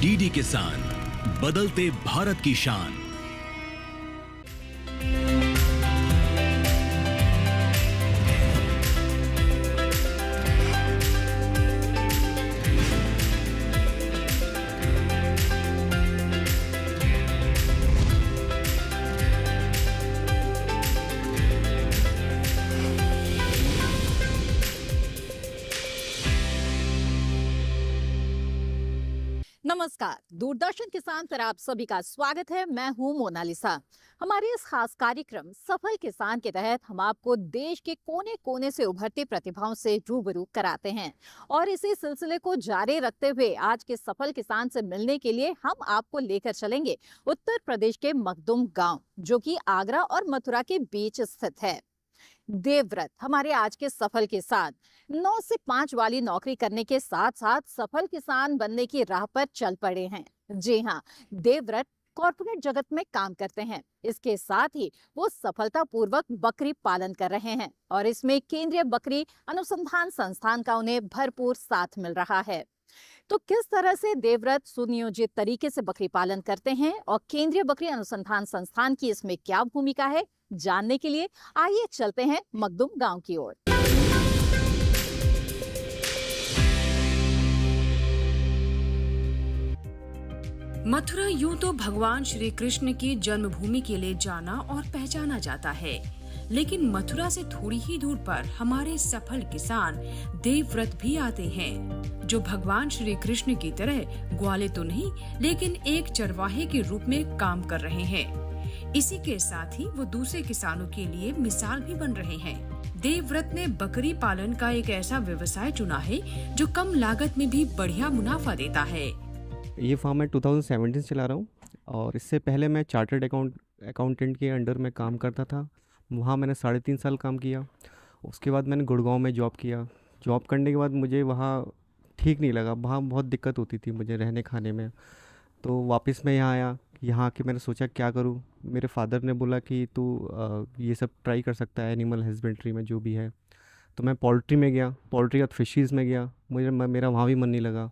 DD किसान, बदलते भारत की शान। नमस्कार, दूरदर्शन किसान पर आप सभी का स्वागत है। मैं हूं मोनालिसा। हमारे इस खास कार्यक्रम सफल किसान के तहत हम आपको देश के कोने कोने से उभरती प्रतिभाओं से रूबरू कराते हैं और इसी सिलसिले को जारी रखते हुए आज के सफल किसान से मिलने के लिए हम आपको लेकर चलेंगे उत्तर प्रदेश के मखदुम गांव, जो कि आगरा और मथुरा के बीच स्थित है। देवव्रत हमारे आज के सफल किसान 9 से 5 वाली नौकरी करने के साथ साथ सफल किसान बनने की राह पर चल पड़े हैं। जी हाँ, देवव्रत कॉर्पोरेट जगत में काम करते हैं। इसके साथ ही वो सफलतापूर्वक बकरी पालन कर रहे हैं और इसमें केंद्रीय बकरी अनुसंधान संस्थान का उन्हें भरपूर साथ मिल रहा है। तो किस तरह से देवव्रत सुनियोजित तरीके से बकरी पालन करते हैं और केंद्रीय बकरी अनुसंधान संस्थान की इसमें क्या भूमिका है, जानने के लिए आइए चलते हैं मखदुम गांव की ओर। मथुरा यूं तो भगवान श्री कृष्ण की जन्मभूमि के लिए जाना और पहचाना जाता है, लेकिन मथुरा से थोड़ी ही दूर पर हमारे सफल किसान देवव्रत भी आते हैं, जो भगवान श्री कृष्ण की तरह ग्वाले तो नहीं, लेकिन एक चरवाहे के रूप में काम कर रहे हैं। इसी के साथ ही वो दूसरे किसानों के लिए मिसाल भी बन रहे हैं। देवव्रत ने बकरी पालन का एक ऐसा व्यवसाय चुना है जो कम लागत में भी बढ़िया मुनाफा देता है। ये फार्म मैं 2017 चला रहा हूँ और इससे पहले मैं चार्टर्ड अकाउंटेंट के अंडर में काम करता था। वहाँ मैंने 3.5 साल काम किया। उसके बाद मैंने गुड़गांव में जॉब किया। जॉब करने के बाद मुझे वहाँ ठीक नहीं लगा, वहाँ बहुत दिक्कत होती थी मुझे रहने खाने में। तो वापस मैं यहाँ आया। यहाँ आके मैंने सोचा क्या करूँ। मेरे फादर ने बोला कि तू ये सब ट्राई कर सकता है एनिमल हस्बेंड्री में जो भी है। तो मैं पोल्ट्री में गया, पोल्ट्री और फिशीज़ में गया। मेरा वहाँ भी मन नहीं लगा।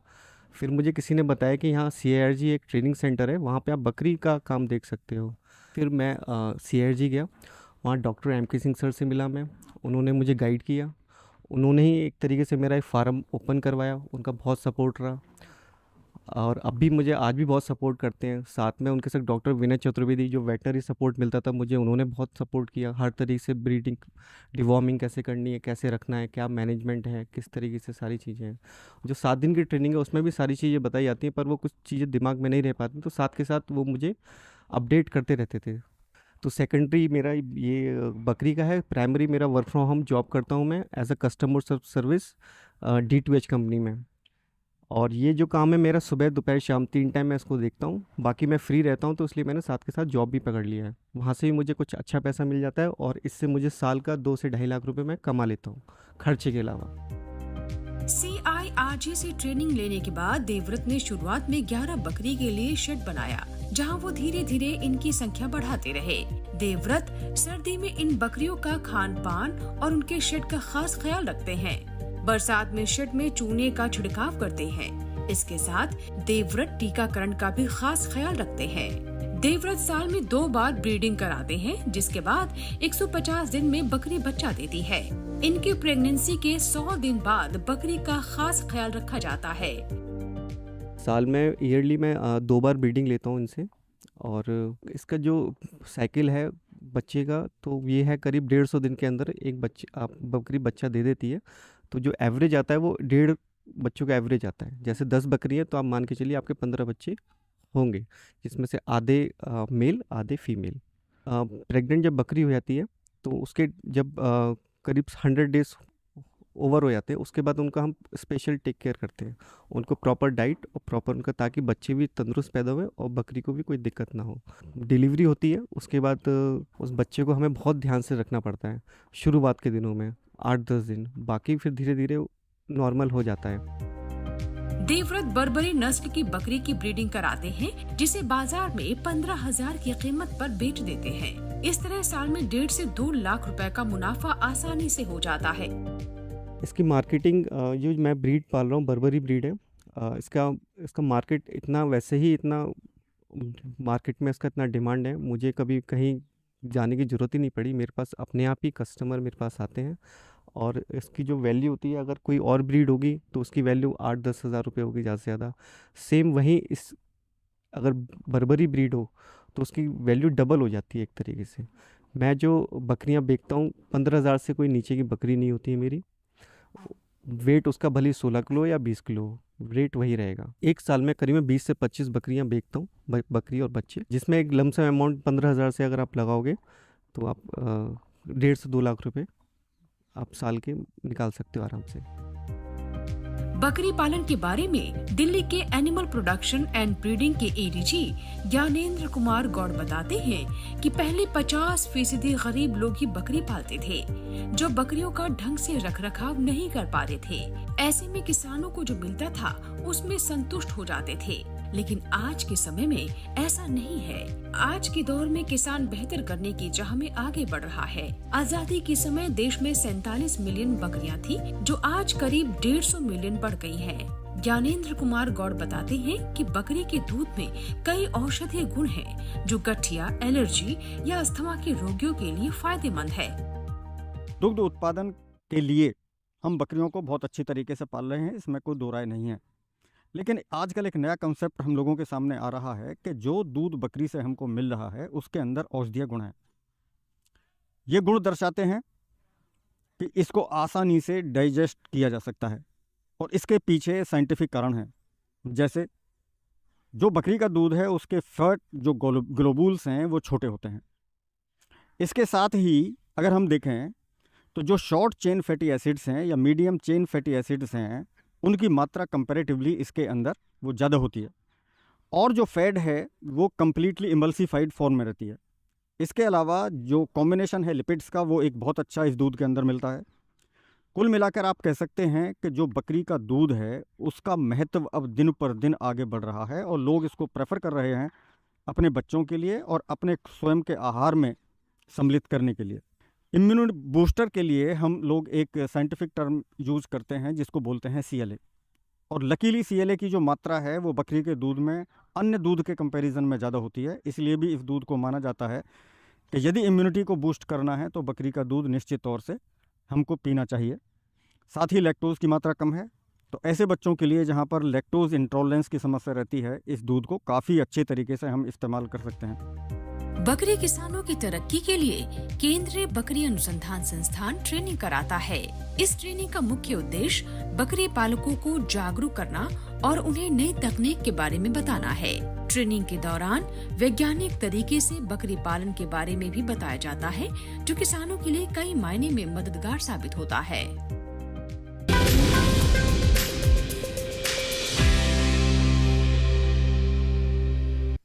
फिर मुझे किसी ने बताया कि यहाँ CIRG एक ट्रेनिंग सेंटर है, वहाँ पे आप बकरी का काम देख सकते हो। फिर मैं CIRG गया, वहाँ डॉक्टर MK सिंह सर से मिला मैं। उन्होंने मुझे गाइड किया। उन्होंने ही एक तरीके से मेरा एक फार्म ओपन करवाया। उनका बहुत सपोर्ट रहा और अब भी मुझे आज भी बहुत सपोर्ट करते हैं। साथ में उनके साथ डॉक्टर विनय चतुर्वेदी, जो वेटनरी सपोर्ट मिलता था मुझे, उन्होंने बहुत सपोर्ट किया। हर तरीके से ब्रीडिंग, डिवॉर्मिंग कैसे करनी है, कैसे रखना है, क्या मैनेजमेंट है, किस तरीके से सारी चीज़ें हैं। जो 7 दिन की ट्रेनिंग है उसमें भी सारी चीज़ें बताई जाती हैं, पर वो कुछ चीज़ें दिमाग में नहीं रह पाती, तो साथ के साथ वो मुझे अपडेट करते रहते थे। तो सेकेंडरी मेरा ये बकरी का है। प्राइमरी मेरा वर्क फ्रॉम होम जॉब करता हूँ मैं as a customer service D2H company में। और ये जो काम है मेरा सुबह दोपहर शाम 3 टाइम मैं इसको देखता हूँ। बाकी मैं फ्री रहता हूँ, तो इसलिए मैंने साथ के साथ जॉब भी पकड़ लिया है। वहाँ से भी मुझे कुछ अच्छा पैसा मिल जाता है और इससे मुझे साल का 2 से 2.5 लाख रुपए मैं कमा लेता हूँ खर्चे के अलावा। CIRG से ट्रेनिंग लेने के बाद देवव्रत ने शुरुआत में 11 बकरी के लिए शेड बनाया, जहां वो धीरे धीरे इनकी संख्या बढ़ाते रहे। देवव्रत सर्दी में इन बकरियों का खान पान और उनके शेड का खास ख्याल रखते हैं। बरसात में शेड में चूने का छिड़काव करते हैं। इसके साथ देवव्रत टीकाकरण का भी खास ख्याल रखते हैं। देवव्रत साल में 2 बार ब्रीडिंग कराते हैं, जिसके बाद 150 दिन में बकरी बच्चा देती है। इनकी प्रेगनेंसी के 100 दिन बाद बकरी का खास ख्याल रखा जाता है। साल में ईयरली मैं 2 बार ब्रीडिंग लेता हूँ इनसे। और इसका जो साइकिल है बच्चे का, तो ये है करीब 150 दिन के अंदर एक बकरी बच्चा दे देती है। तो जो एवरेज आता है वो 1.5 बच्चों का एवरेज आता है। जैसे 10 बकरी है तो आप मान के चलिए आपके 15 बच्चे होंगे, जिसमें से आधे मेल आधे फीमेल। प्रेग्नेंट जब बकरी हो जाती है तो उसके जब करीब 100 डेज ओवर हो जाते हैं, उसके बाद उनका हम स्पेशल टेक केयर करते हैं। उनको प्रॉपर डाइट और प्रॉपर उनका, ताकि बच्चे भी तंदुरुस्त पैदा हुए और बकरी को भी कोई दिक्कत ना हो। डिलीवरी होती है, उसके बाद उस बच्चे को हमें बहुत ध्यान से रखना पड़ता है शुरुआत के दिनों में 8-10 दिन। बाकी फिर धीरे धीरे नॉर्मल हो जाता है। देवव्रत बर्बरी नस्ल की बकरी की ब्रीडिंग कराते हैं, जिसे बाजार में 15,000 की कीमत पर बेच देते हैं। इस तरह साल में 1.5 से 2 लाख रुपए का मुनाफा आसानी से हो जाता है। इसकी मार्केटिंग, जो मैं ब्रीड पाल रहा हूँ बर्बरी ब्रीड है, इसका इसका मार्केट इतना वैसे ही इतना मार्केट में इसका इतना डिमांड है, मुझे कभी कहीं जाने की ज़रूरत ही नहीं पड़ी। मेरे पास अपने आप ही कस्टमर मेरे पास आते हैं, और इसकी जो वैल्यू होती है, अगर कोई और ब्रीड होगी तो उसकी वैल्यू 8-10 हज़ार रुपये होगी ज़्यादा से ज़्यादा। सेम वहीं इस अगर बर्बरी ब्रीड हो तो उसकी वैल्यू डबल हो जाती है एक तरीके से। मैं जो बकरियां बेचता हूँ 15,000 से कोई नीचे की बकरी नहीं होती है मेरी। वेट उसका भले 16 किलो या 20 किलो हो, रेट वही रहेगा। एक साल में करीब 20 से 25 बकरियां बेचता हूँ, बकरी और बच्चे, जिसमें एक लमसम अमाउंट 15,000 से अगर आप लगाओगे तो आप 1.5 से 2 लाख रुपए आप साल के निकाल सकते हो आराम से। बकरी पालन के बारे में दिल्ली के एनिमल प्रोडक्शन एंड ब्रीडिंग के एडीजी ज्ञानेंद्र कुमार गौड़ बताते हैं कि पहले 50% गरीब लोग ही बकरी पालते थे, जो बकरियों का ढंग से रखरखाव नहीं कर पाते थे। ऐसे में किसानों को जो मिलता था उसमें संतुष्ट हो जाते थे। लेकिन आज के समय में ऐसा नहीं है। आज के दौर में किसान बेहतर करने की चाह में आगे बढ़ रहा है। आजादी के समय देश में 47 मिलियन बकरियां थी, जो आज करीब 150 मिलियन बढ़ गई हैं। ज्ञानेंद्र कुमार गौड़ बताते हैं कि बकरी के दूध में कई औषधीय गुण हैं, जो गठिया, एलर्जी या अस्थमा के रोगियों के लिए फायदेमंद है। दुग्ध उत्पादन के लिए हम बकरियों को बहुत अच्छी तरीके से पाल रहे हैं, इसमें कोई दो राय नहीं है। लेकिन आजकल एक नया कंसेप्ट हम लोगों के सामने आ रहा है कि जो दूध बकरी से हमको मिल रहा है उसके अंदर औषधीय गुण हैं। ये गुण दर्शाते हैं कि इसको आसानी से डाइजेस्ट किया जा सकता है, और इसके पीछे साइंटिफिक कारण हैं। जैसे जो बकरी का दूध है उसके फैट जो ग्लोबुल्स हैं वो छोटे होते हैं। इसके साथ ही अगर हम देखें तो जो शॉर्ट चेन फैटी एसिड्स हैं या मीडियम चेन फैटी एसिड्स हैं उनकी मात्रा कंपैरेटिवली इसके अंदर वो ज़्यादा होती है, और जो फैट है वो कम्प्लीटली इमल्सिफाइड फॉर्म में रहती है। इसके अलावा जो कॉम्बिनेशन है लिपिड्स का वो एक बहुत अच्छा इस दूध के अंदर मिलता है। कुल मिलाकर आप कह सकते हैं कि जो बकरी का दूध है उसका महत्व अब दिन पर दिन आगे बढ़ रहा है, और लोग इसको प्रेफर कर रहे हैं अपने बच्चों के लिए और अपने स्वयं के आहार में सम्मिलित करने के लिए। इम्यूनिटी बूस्टर के लिए हम लोग एक साइंटिफिक टर्म यूज़ करते हैं जिसको बोलते हैं CLA, और लकीली CLA की जो मात्रा है वो बकरी के दूध में अन्य दूध के कंपैरिजन में ज़्यादा होती है। इसलिए भी इस दूध को माना जाता है कि यदि इम्यूनिटी को बूस्ट करना है तो बकरी का दूध निश्चित तौर से हमको पीना चाहिए। साथ ही लैक्टोज़ की मात्रा कम है, तो ऐसे बच्चों के लिए जहाँ पर लैक्टोज़ इंटॉलरेंस की समस्या रहती है, इस दूध को काफ़ी अच्छे तरीके से हम इस्तेमाल कर सकते हैं। बकरी किसानों की तरक्की के लिए केंद्रीय बकरी अनुसंधान संस्थान ट्रेनिंग कराता है। इस ट्रेनिंग का मुख्य उद्देश्य बकरी पालकों को जागरूक करना और उन्हें नई तकनीक के बारे में बताना है। ट्रेनिंग के दौरान वैज्ञानिक तरीके से बकरी पालन के बारे में भी बताया जाता है, जो किसानों के लिए कई मायने में मददगार साबित होता है।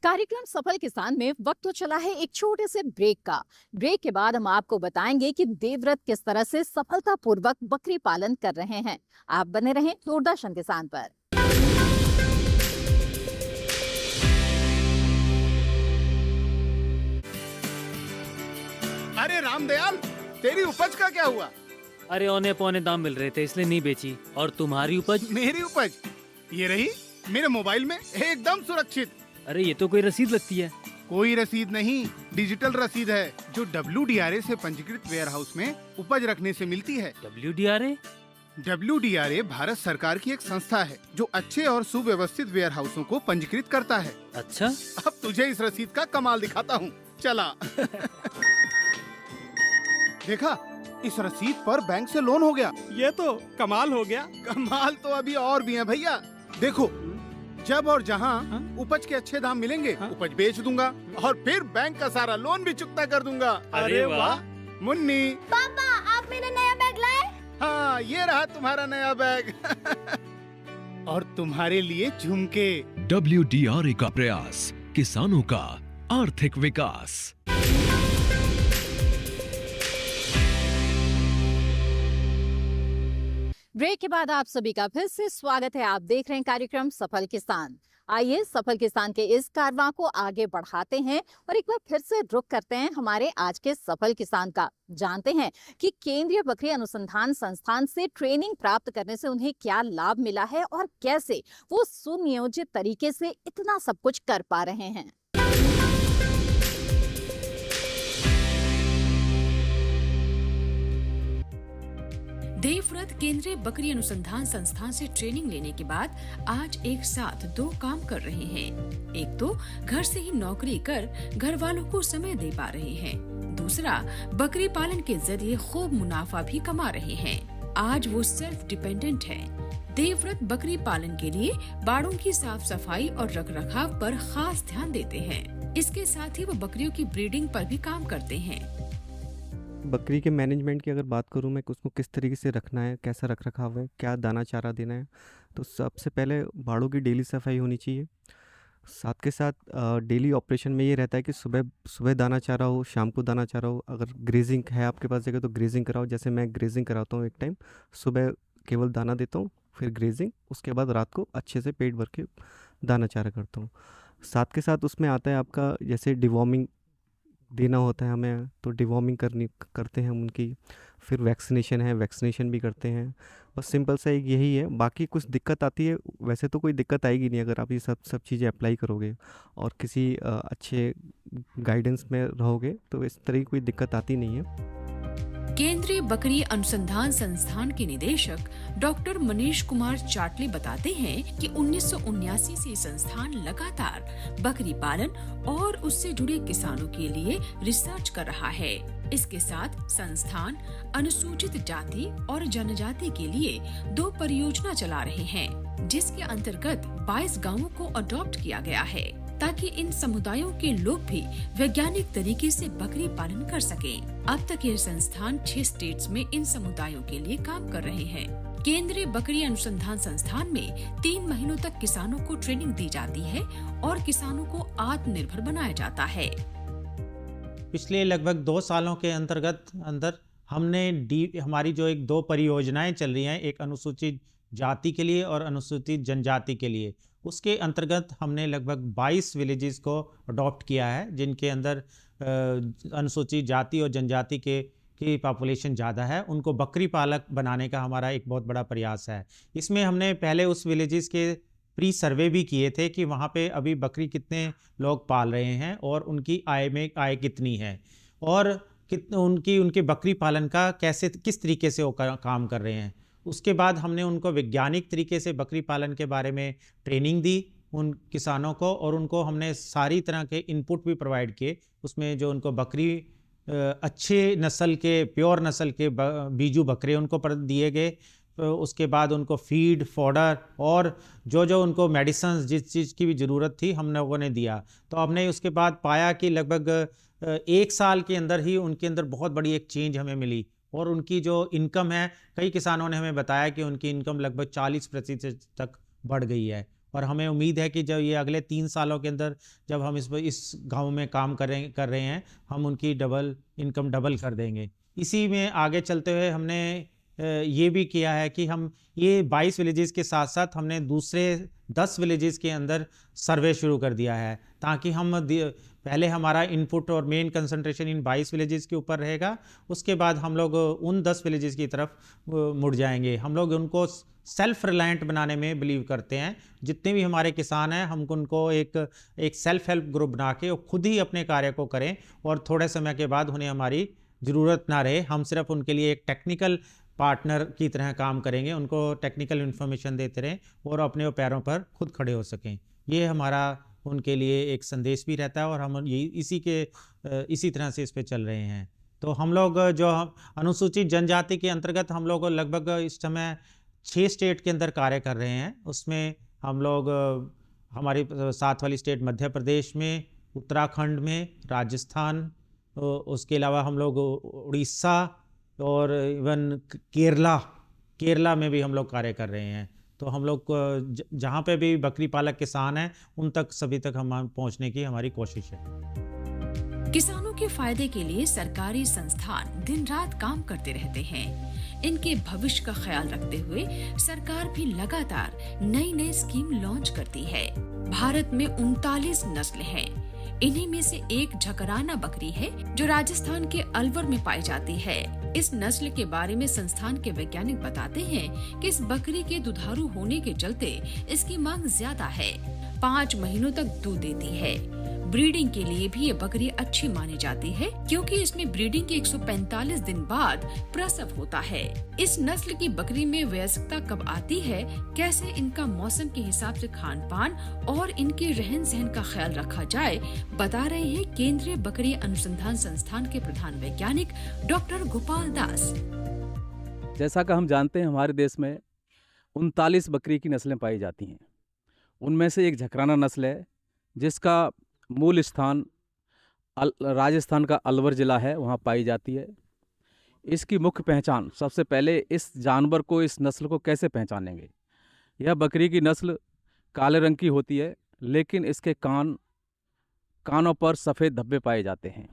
कार्यक्रम सफल किसान में वक्त तो चला है एक छोटे से ब्रेक का। ब्रेक के बाद हम आपको बताएंगे कि देवव्रत किस तरह से सफलतापूर्वक बकरी पालन कर रहे हैं। आप बने रहें दूरदर्शन किसान पर। अरे रामदयाल, तेरी उपज का क्या हुआ? अरे औने पौने दाम मिल रहे थे इसलिए नहीं बेची। और तुम्हारी उपज? मेरी उपज ये रही मेरे मोबाइल में एकदम सुरक्षित। अरे ये तो कोई रसीद लगती है। कोई रसीद नहीं, डिजिटल रसीद है जो WDRA से पंजीकृत वेयरहाउस में उपज रखने से मिलती है। WDRA? WDRA भारत सरकार की एक संस्था है जो अच्छे और सुव्यवस्थित वेयरहाउसों को पंजीकृत करता है। अच्छा, अब तुझे इस रसीद का कमाल दिखाता हूँ, चला। देखा, इस रसीद पर बैंक से लोन हो गया। ये तो कमाल हो गया। कमाल तो अभी और भी है भैया। देखो, जब और जहाँ उपज के अच्छे दाम मिलेंगे उपज बेच दूंगा और फिर बैंक का सारा लोन भी चुकता कर दूंगा। अरे वाह। मुन्नी, पापा, आप मेरा नया बैग लाए? हाँ, ये रहा तुम्हारा नया बैग। और तुम्हारे लिए झुमके। WDRA का प्रयास, किसानों का आर्थिक विकास। ब्रेक के बाद आप सभी का फिर से स्वागत है। आप देख रहे हैं कार्यक्रम सफल किसान। आइए सफल किसान के इस कारवां को आगे बढ़ाते हैं और एक बार फिर से रुख करते हैं हमारे आज के सफल किसान का। जानते हैं कि केंद्रीय बकरी अनुसंधान संस्थान से ट्रेनिंग प्राप्त करने से उन्हें क्या लाभ मिला है और कैसे वो सुनियोजित तरीके से इतना सब कुछ कर पा रहे हैं। देवव्रत केंद्रीय बकरी अनुसंधान संस्थान से ट्रेनिंग लेने के बाद आज एक साथ दो काम कर रहे हैं। एक तो घर से ही नौकरी कर घर वालों को समय दे पा रहे हैं, दूसरा बकरी पालन के जरिए खूब मुनाफा भी कमा रहे हैं। आज वो सेल्फ डिपेंडेंट है। देवव्रत बकरी पालन के लिए बाड़ों की साफ सफाई और रखरखाव पर खास ध्यान देते हैं। इसके साथ ही वो बकरियों की ब्रीडिंग पर भी काम करते हैं। बकरी के मैनेजमेंट की अगर बात करूँ मैं, उसको किस तरीके से रखना है, कैसा रख रखाव है, क्या दाना चारा देना है, तो सबसे पहले बाड़ों की डेली सफाई होनी चाहिए। साथ के साथ डेली ऑपरेशन में ये रहता है कि सुबह सुबह दाना चारा हो, शाम को दाना चारा हो। अगर ग्रेजिंग है आपके पास जगह तो ग्रेजिंग कराओ। जैसे मैं ग्रेजिंग कराता हूँ, एक टाइम सुबह केवल दाना देता हूँ, फिर ग्रेजिंग, उसके बाद रात को अच्छे से पेट भर के दाना चारा करता हूँ। साथ के साथ उसमें आता है आपका जैसे डिवॉर्मिंग देना होता है हमें, तो डिवॉर्मिंग करते हैं हम उनकी। फिर वैक्सीनेशन है, वैक्सीनेशन भी करते हैं। बस सिंपल सा एक यही है। बाकी कुछ दिक्कत आती है, वैसे तो कोई दिक्कत आएगी नहीं अगर आप ये सब चीज़ें अप्लाई करोगे और किसी अच्छे गाइडेंस में रहोगे, तो इस तरह की कोई दिक्कत आती नहीं है। केंद्रीय बकरी अनुसंधान संस्थान के निदेशक डॉक्टर मनीष कुमार चाटले बताते हैं कि 1979 से संस्थान लगातार बकरी पालन और उससे जुड़े किसानों के लिए रिसर्च कर रहा है। इसके साथ संस्थान अनुसूचित जाति और जनजाति के लिए 2 परियोजना चला रहे हैं, जिसके अंतर्गत 22 गांवों को अडॉप्ट किया गया है ताकि इन समुदायों के लोग भी वैज्ञानिक तरीके से बकरी पालन कर सकें। अब तक ये संस्थान 6 स्टेट्स में इन समुदायों के लिए काम कर रहे हैं। केंद्रीय बकरी अनुसंधान संस्थान में 3 महीनों तक किसानों को ट्रेनिंग दी जाती है और किसानों को आत्मनिर्भर बनाया जाता है। पिछले लगभग 2 सालों के अंदर हमने हमारी जो 2 परियोजनाएं चल रही हैं, एक अनुसूचित जाति के लिए और अनुसूचित जनजाति के लिए, उसके अंतर्गत हमने लगभग 22 विलेजेस को अडॉप्ट किया है, जिनके अंदर अनुसूचित जाति और जनजाति की पॉपुलेशन ज़्यादा है। उनको बकरी पालक बनाने का हमारा एक बहुत बड़ा प्रयास है। इसमें हमने पहले उस विलेजेस के प्री सर्वे भी किए थे कि वहाँ पे अभी बकरी कितने लोग पाल रहे हैं और उनकी आय कितनी है और उनके बकरी पालन का किस तरीके से वो काम कर रहे हैं। उसके बाद हमने उनको वैज्ञानिक तरीके से बकरी पालन के बारे में ट्रेनिंग दी उन किसानों को, और उनको हमने सारी तरह के इनपुट भी प्रोवाइड किए। उसमें जो उनको बकरी अच्छे नस्ल के, प्योर नस्ल के बीजू बकरे उनको दिए गए। उसके बाद उनको फीड, फॉडर और जो उनको मेडिसिन जिस चीज़ की भी ज़रूरत थी हम लोगों ने दिया। तो हमने उसके बाद पाया कि लगभग 1 साल के अंदर ही उनके अंदर बहुत बड़ी एक चेंज हमें मिली, और उनकी जो इनकम है, कई किसानों ने हमें बताया कि उनकी इनकम लगभग 40% तक बढ़ गई है। और हमें उम्मीद है कि जब ये अगले 3 सालों के अंदर जब हम इस गांव में काम कर रहे हैं, हम उनकी इनकम डबल कर देंगे। इसी में आगे चलते हुए हमने ये भी किया है कि हम ये 22 विलेजेस के साथ साथ हमने दूसरे 10 विलेजेस के अंदर सर्वे शुरू कर दिया है, ताकि हम पहले हमारा इनपुट और मेन कंसंट्रेशन इन 22 विलेजेस के ऊपर रहेगा। उसके बाद हम लोग उन 10 विलेजेस की तरफ मुड़ जाएंगे। हम लोग उनको सेल्फ रिलायंट बनाने में बिलीव करते हैं। जितने भी हमारे किसान हैं, हम उनको एक सेल्फ हेल्प ग्रुप बना के खुद ही अपने कार्य को करें, और थोड़े समय के बाद उन्हें हमारी ज़रूरत ना रहे। हम सिर्फ उनके लिए एक टेक्निकल पार्टनर की तरह काम करेंगे, उनको टेक्निकल इन्फॉर्मेशन देते रहें और अपने पैरों पर खुद खड़े हो सकें। ये हमारा उनके लिए एक संदेश भी रहता है, और हम इसी तरह से इस पे चल रहे हैं। तो हम लोग जो अनुसूचित जनजाति के अंतर्गत हम लोग लगभग इस समय 6 स्टेट के अंदर कार्य कर रहे हैं। उसमें हम लोग हमारी साथ वाली स्टेट मध्य प्रदेश में, उत्तराखंड में, राजस्थान, उसके अलावा हम लोग उड़ीसा और इवन केरला में भी हम लोग कार्य कर रहे हैं। तो हम लोग जहाँ पे भी बकरी पालक किसान हैं, उन तक सभी तक हम पहुँचने की हमारी कोशिश है। किसानों के फायदे के लिए सरकारी संस्थान दिन रात काम करते रहते हैं। इनके भविष्य का ख्याल रखते हुए सरकार भी लगातार नई नई स्कीम लॉन्च करती है। भारत में 39 नस्ल हैं। इन्हीं में से एक झकराना बकरी है जो राजस्थान के अलवर में पाई जाती है। इस नस्ल के बारे में संस्थान के वैज्ञानिक बताते हैं कि इस बकरी के दुधारू होने के चलते इसकी मांग ज्यादा है। 5 महीनों तक दूध देती है। ब्रीडिंग के लिए भी ये बकरी अच्छी मानी जाती है क्योंकि इसमें ब्रीडिंग के 145 दिन बाद प्रसव होता है। इस नस्ल की बकरी में वयस्कता कब आती है, कैसे इनका मौसम के हिसाब से खान पान और इनके रहन सहन का ख्याल रखा जाए, बता रहे हैं केंद्रीय बकरी अनुसंधान संस्थान के प्रधान वैज्ञानिक डॉक्टर गोपाल दास। जैसा कि हम जानते हैं हमारे देश में 39 बकरी की नस्लें पाई जाती हैं। उनमें से एक झकराना नस्ल है जिसका मूल स्थान राजस्थान का अलवर ज़िला है, वहाँ पाई जाती है। इसकी मुख्य पहचान, सबसे पहले इस जानवर को, इस नस्ल को कैसे पहचानेंगे। यह बकरी की नस्ल काले रंग की होती है लेकिन इसके कानों पर सफ़ेद धब्बे पाए जाते हैं।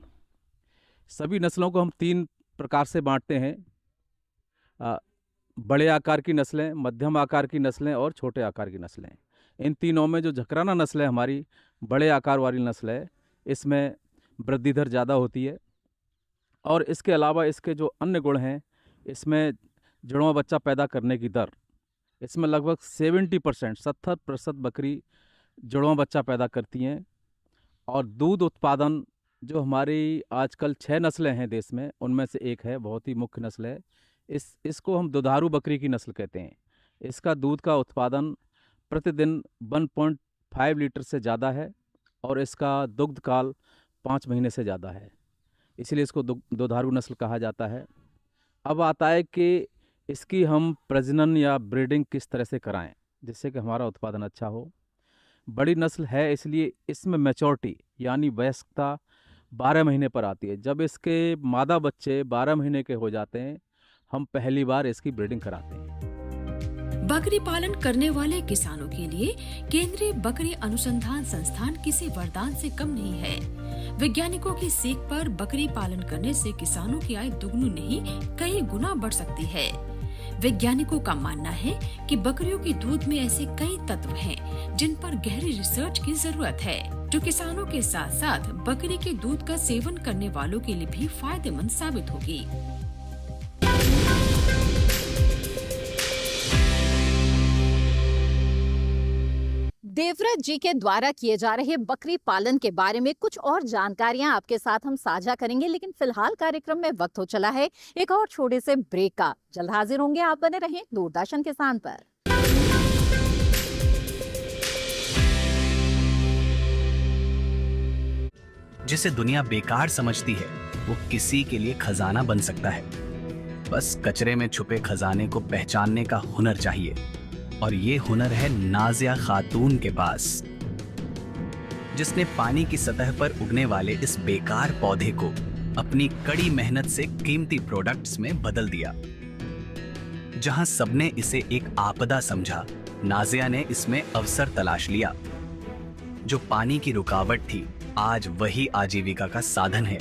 सभी नस्लों को हम 3 प्रकार से बांटते हैं, बड़े आकार की नस्लें, मध्यम आकार की नस्लें और छोटे आकार की नस्लें। इन तीनों में जो झकराना नस्ल है हमारी बड़े आकार वाली नस्ल है, इसमें वृद्धि दर ज़्यादा होती है और इसके अलावा इसके जो अन्य गुण हैं, इसमें जुड़वा बच्चा पैदा करने की दर, इसमें लगभग 70% बकरी जुड़वा बच्चा पैदा करती हैं। और दूध उत्पादन जो हमारी आजकल 6 नस्लें हैं देश में, उनमें से एक है, बहुत ही मुख्य नस्ल है। इसको हम दुधारू बकरी की नस्ल कहते हैं। इसका दूध का उत्पादन प्रतिदिन 1.5 लीटर से ज़्यादा है और इसका दुग्ध काल 5 महीने से ज़्यादा है, इसलिए इसको दुधारू नस्ल कहा जाता है। अब आता है कि इसकी हम प्रजनन या ब्रीडिंग किस तरह से कराएं जिससे कि हमारा उत्पादन अच्छा हो। बड़ी नस्ल है इसलिए इसमें मैच्योरिटी यानी वयस्कता 12 महीने पर आती है। जब इसके मादा बच्चे 12 महीने के हो जाते हैं, हम पहली बार इसकी ब्रीडिंग कराते हैं। बकरी पालन करने वाले किसानों के लिए केंद्रीय बकरी अनुसंधान संस्थान किसी वरदान से कम नहीं है। वैज्ञानिकों की सीख पर बकरी पालन करने से किसानों की आय दुगनी नहीं कई गुना बढ़ सकती है। वैज्ञानिकों का मानना है कि बकरियों के दूध में ऐसे कई तत्व हैं जिन पर गहरी रिसर्च की जरूरत है, जो किसानों के साथ साथ बकरी के दूध का सेवन करने वालों के लिए भी फायदेमंद साबित होगी। देवव्रत जी के द्वारा किए जा रहे बकरी पालन के बारे में कुछ और जानकारियां आपके साथ हम साझा करेंगे, लेकिन फिलहाल कार्यक्रम में वक्त हो चला है एक और छोटे से ब्रेक का। जल्द हाजिर होंगे, आप बने रहें दूरदर्शन किसान पर। जिसे दुनिया बेकार समझती है वो किसी के लिए खजाना बन सकता है। बस कचरे में छुपे खजाने को पहचानने का हुनर चाहिए, और ये हुनर है नाजिया खातून के पास, जिसने पानी की सतह पर उगने वाले इस बेकार पौधे को अपनी कड़ी मेहनत से कीमती प्रोडक्ट्स में बदल दिया। जहां सबने इसे एक आपदा समझा, नाजिया ने इसमें अवसर तलाश लिया। जो पानी की रुकावट थी, आज वही आजीविका का साधन है।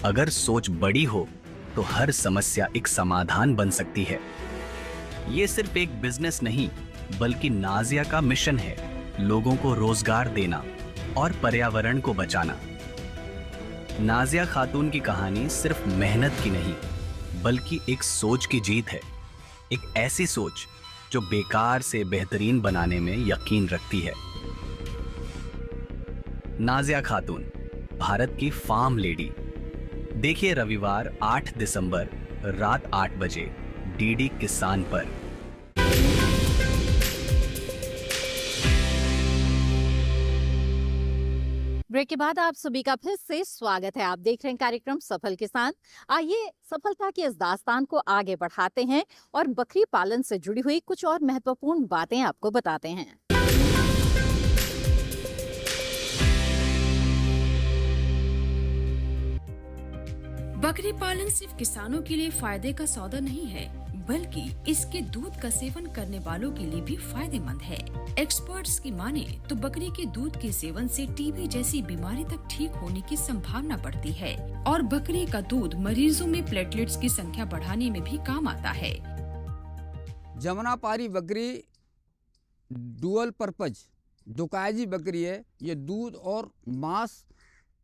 अगर सोच बड़ी हो तो हर समस्या एक समाधान बन सकती है। ये सिर्फ एक बिजनेस नहीं बल्कि नाजिया का मिशन है, लोगों को रोजगार देना और पर्यावरण को बचाना। नाजिया खातून की कहानी सिर्फ मेहनत की नहीं बल्कि एक सोच की जीत है। एक ऐसी सोच जो बेकार से बेहतरीन बनाने में यकीन रखती है। नाजिया खातून, भारत की फार्म लेडी। देखिए रविवार 8 दिसंबर रात 8 बजे डीडी किसान पर। ब्रेक के बाद आप सभी का फिर से स्वागत है। आप देख रहे हैं कार्यक्रम सफल किसान। आइए सफलता की इस दास्तान को आगे बढ़ाते हैं और बकरी पालन से जुड़ी हुई कुछ और महत्वपूर्ण बातें आपको बताते हैं। बकरी पालन सिर्फ किसानों के लिए फायदे का सौदा नहीं है, बल्कि इसके दूध का सेवन करने वालों के लिए भी फायदेमंद है। एक्सपर्ट्स की माने तो बकरी के दूध के सेवन से टीबी जैसी बीमारी तक ठीक होने की संभावना बढ़ती है और बकरी का दूध मरीजों में प्लेटलेट्स की संख्या बढ़ाने में भी काम आता है। जमुनापारी बकरी डुअल पर्पज डुकायजी बकरी है। ये दूध और मांस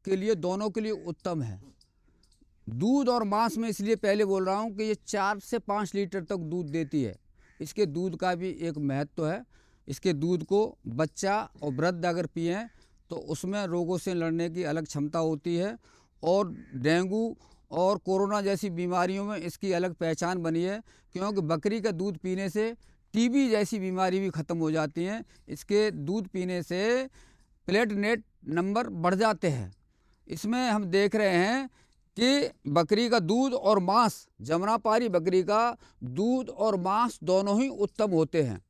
के लिए दोनों के लिए उत्तम है। दूध और मांस में इसलिए पहले बोल रहा हूँ कि ये 4 से 5 लीटर तक दूध देती है। इसके दूध का भी एक महत्व है। इसके दूध को बच्चा और वृद्ध अगर पिएं तो उसमें रोगों से लड़ने की अलग क्षमता होती है और डेंगू और कोरोना जैसी बीमारियों में इसकी अलग पहचान बनी है, क्योंकि बकरी का दूध पीने से टीबी जैसी बीमारी भी ख़त्म हो जाती हैं। इसके दूध पीने से प्लेटलेट नंबर बढ़ जाते हैं। इसमें हम देख रहे हैं कि बकरी का दूध और मांस, जमुनापारी बकरी का दूध और मांस दोनों ही उत्तम होते हैं।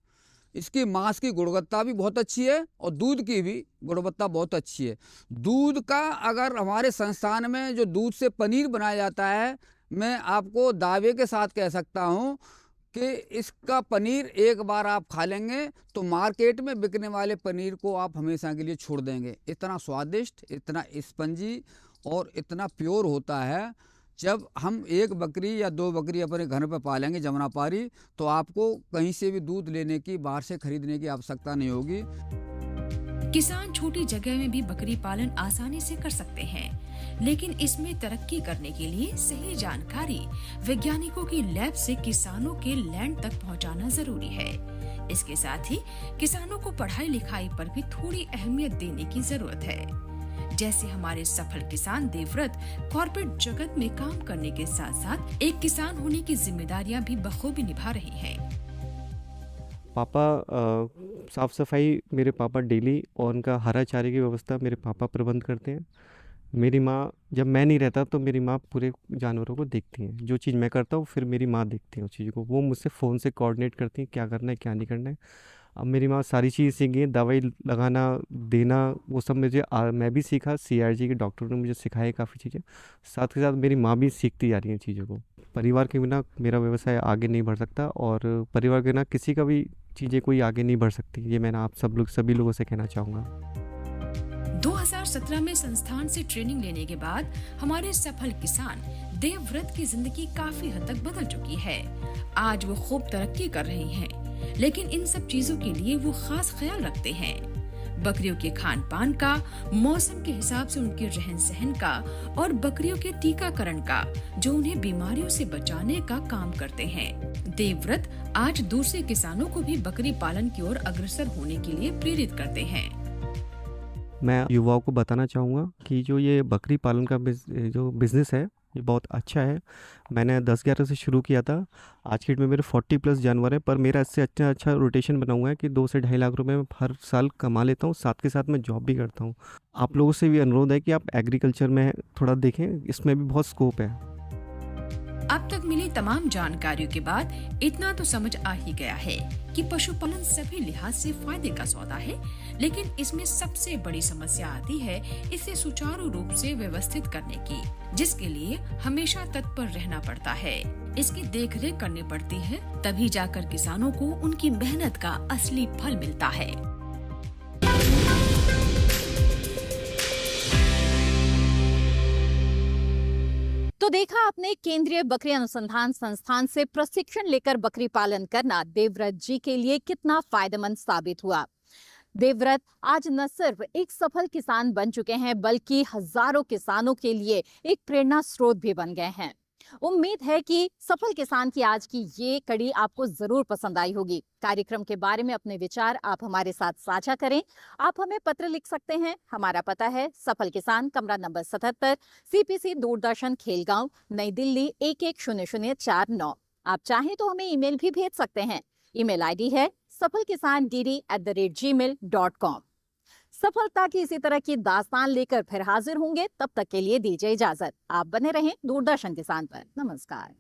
इसकी मांस की गुणवत्ता भी बहुत अच्छी है और दूध की भी गुणवत्ता बहुत अच्छी है। दूध का अगर हमारे संस्थान में जो दूध से पनीर बनाया जाता है, मैं आपको दावे के साथ कह सकता हूँ कि इसका पनीर एक बार आप खा लेंगे तो मार्केट में बिकने वाले पनीर को आप हमेशा के लिए छोड़ देंगे। इतना स्वादिष्ट, इतना स्पंजी और इतना प्योर होता है। जब हम एक बकरी या 2 बकरी अपने घर पर पालेंगे जमुनापारी, तो आपको कहीं से भी दूध लेने की, बाहर से खरीदने की आवश्यकता नहीं होगी। किसान छोटी जगह में भी बकरी पालन आसानी से कर सकते हैं, लेकिन इसमें तरक्की करने के लिए सही जानकारी वैज्ञानिकों की लैब से किसानों के लैंड तक पहुंचाना जरूरी है। इसके साथ ही किसानों को पढ़ाई लिखाई पर भी थोड़ी अहमियत देने की जरूरत है। जैसे हमारे सफल किसान देवव्रत कॉर्पोरेट जगत में काम करने के साथ साथ एक किसान होने की जिम्मेदारियां भी बखूबी निभा रहे हैं। पापा साफ़ सफाई मेरे पापा डेली, और उनका हरा चारे की व्यवस्था मेरे पापा प्रबंध करते हैं। मेरी माँ, जब मैं नहीं रहता तो मेरी माँ पूरे जानवरों को देखती हैं। जो चीज़ मैं करता हूँ फिर मेरी माँ देखती है उस चीज़ को। वो मुझसे फ़ोन से कोऑर्डिनेट करती हैं क्या करना है क्या नहीं करना है। अब मेरी माँ सारी चीज़ सीख गई, दवाई लगाना, देना, वो सब मुझे मैं भी सीखा। CRG के डॉक्टर ने मुझे सिखाया काफ़ी चीज़ें। साथ के साथ मेरी माँ भी सीखती जा रही हैं चीज़ों को। परिवार के बिना मेरा व्यवसाय आगे नहीं बढ़ सकता और परिवार के बिना किसी का भी चीज़ें कोई आगे नहीं बढ़ सकती। ये मैं आप सभी लोगों से कहना चाहूँगा। 2017 में संस्थान से ट्रेनिंग लेने के बाद हमारे सफल किसान देवव्रत की जिंदगी काफी हद तक बदल चुकी है। आज वो खूब तरक्की कर रहे हैं, लेकिन इन सब चीजों के लिए वो खास ख्याल रखते हैं। बकरियों के खान पान का, मौसम के हिसाब से उनके रहन सहन का और बकरियों के टीकाकरण का, जो उन्हें बीमारियों से बचाने का काम करते हैं। देवव्रत आज दूसरे किसानों को भी बकरी पालन की ओर अग्रसर होने के लिए प्रेरित करते हैं। मैं युवाओं को बताना चाहूँगा कि जो ये बकरी पालन का जो बिज़नेस है ये बहुत अच्छा है। मैंने 10-11 से शुरू किया था। आज की डेट में मेरे 40+ जानवर हैं, पर मेरा इससे अच्छा रोटेशन बना हुआ है कि 2 से 2.5 लाख रुपए मैं हर साल कमा लेता हूँ। साथ के साथ मैं जॉब भी करता हूँ। आप लोगों से भी अनुरोध है कि आप एग्रीकल्चर में थोड़ा देखें, इसमें भी बहुत स्कोप है। अब तक मिली तमाम जानकारियों के बाद इतना तो समझ आ ही गया है कि पशुपालन सभी लिहाज से फायदे का सौदा है, लेकिन इसमें सबसे बड़ी समस्या आती है इसे सुचारू रूप से व्यवस्थित करने की, जिसके लिए हमेशा तत्पर रहना पड़ता है। इसकी देखरेख करनी पड़ती है, तभी जाकर किसानों को उनकी मेहनत का असली फल मिलता है। तो देखा आपने, केंद्रीय बकरी अनुसंधान संस्थान से प्रशिक्षण लेकर बकरी पालन करना देवव्रत जी के लिए कितना फायदेमंद साबित हुआ। देवव्रत आज न सिर्फ एक सफल किसान बन चुके हैं, बल्कि हजारों किसानों के लिए एक प्रेरणा स्रोत भी बन गए हैं। उम्मीद है कि सफल किसान की आज की ये कड़ी आपको जरूर पसंद आई होगी। कार्यक्रम के बारे में अपने विचार आप हमारे साथ साझा करें। आप हमें पत्र लिख सकते हैं। हमारा पता है सफल किसान, कमरा नंबर 77, CPC दूरदर्शन, खेलगांव, नई दिल्ली 110049। आप चाहें तो हमें ईमेल भी भेज सकते हैं। ईमेल ID है safalkisandd@gmail.com। सफलता की इसी तरह की दास्तान लेकर फिर हाजिर होंगे। तब तक के लिए दीजिए इजाजत। आप बने रहें दूरदर्शन किसान पर। नमस्कार।